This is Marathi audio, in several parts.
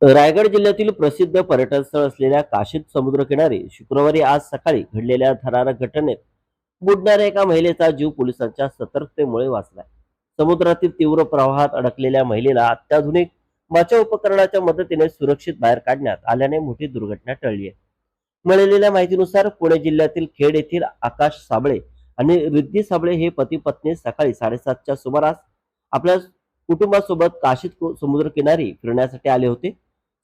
रायगड जिल्ह्यातील प्रसिद्ध पर्यटन स्थळ असलेल्या काशीद समुद्रकिनारी शुक्रवारी आज सकाळी घडलेल्या थरारक घटनेत बुडणाऱ्या एका महिलेचा जीव पोलिसांच्या सतर्कतेमुळे वाचलाय. समुद्रातील तीव्र प्रवाहात अडकलेल्या महिलेला अत्याधुनिक बचाव उपकरणाच्या मदतीने सुरक्षित बाहेर काढण्यात आल्याने मोठी दुर्घटना टळली आहे. मिळालेल्या माहितीनुसार पुणे जिल्ह्यातील खेड येथील आकाश साबळे आणि रिद्धी साबळे हे पती पत्नी सकाळी 7:30च्या सुमारास आपल्या कुटुंबासोबत काशीद समुद्रकिनारी फिरण्यासाठी आले होते.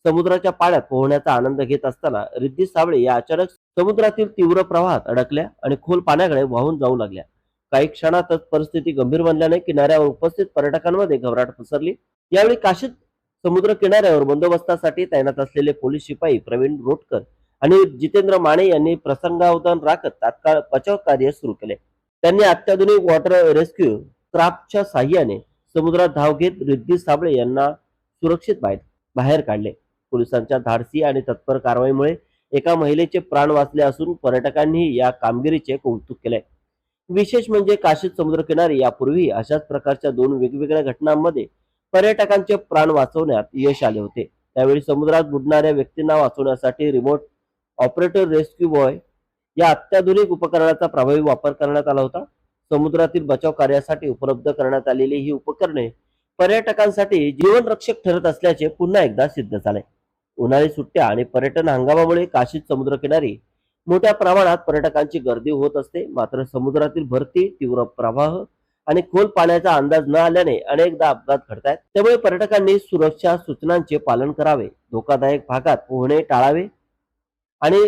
समुद्राच्या पाण्यात पोहण्याचा आनंद घेत असताना रिद्धी साबळे या अचानक समुद्रातील तीव्र प्रवाहात अडकल्या आणि खोल पाण्याकडे वाहून जाऊ लागल्या. काही क्षणातच परिस्थिती गंभीर बनल्याने किनाऱ्यावर उपस्थित पर्यटकांमध्ये घबराट पसरली. यावेळी काशीद समुद्र किनाऱ्यावर बंदोबस्तासाठी तैनात असलेले पोलीस शिपाई प्रवीण रोटकर आणि जितेंद्र माने यांनी प्रसंगावधान राखत तात्काळ बचाव कार्य सुरू केले. त्यांनी अत्याधुनिक वॉटर रेस्क्यू क्राफ्टच्या साह्याने समुद्रात धाव घेत रिद्धी साबळे यांना सुरक्षित बाहेर काढले. पोलिसांच्या धाडसी आणि तत्पर कारवाईमुळे एका महिलेचे प्राण वाचले असून पर्यटकांनी या कामगिरीचे कौतुक केले. विशेष म्हणजे काशीद समुद्रकिनारी यापूर्वी अशाच प्रकारच्या 2 वेगवेगळ्या घटनांमध्ये पर्यटकांचे प्राण वाचवण्यात यश आले होते. त्यावेळी समुद्रात बुडणाऱ्या व्यक्तींना वाचवण्यासाठी रिमोट ऑपरेटर रेस्क्यू बॉय या अत्याधुनिक उपकरणाचा प्रभावी वापर करण्यात आला होता. समुद्रातील बचाव कार्यासाठी उपलब्ध करण्यात आलेली ही उपकरणे पर्यटकांसाठी जीवनरक्षक ठरत असल्याचे पुन्हा एकदा सिद्ध झाले. उन्हाळी सुट्ट्या आणि पर्यटन हंगामामुळे काशीद समुद्रकिनारी मोठ्या प्रमाणात पर्यटकांची गर्दी होत असते. मात्र समुद्रातील भरती, तीव्र प्रवाह आणि खोल पाण्याचा अंदाज न आल्याने अनेकदा अपघात घडतात. त्यामुळे पर्यटकांनी सुरक्षा सूचनांचे पालन करावे, धोकादायक भागात पोहणे टाळावे आणि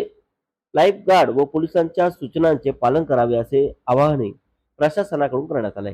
लाईफ गार्ड व पोलिसांच्या सूचनांचे पालन करावे असे आवाहनही प्रशासनाकडून करण्यात आले.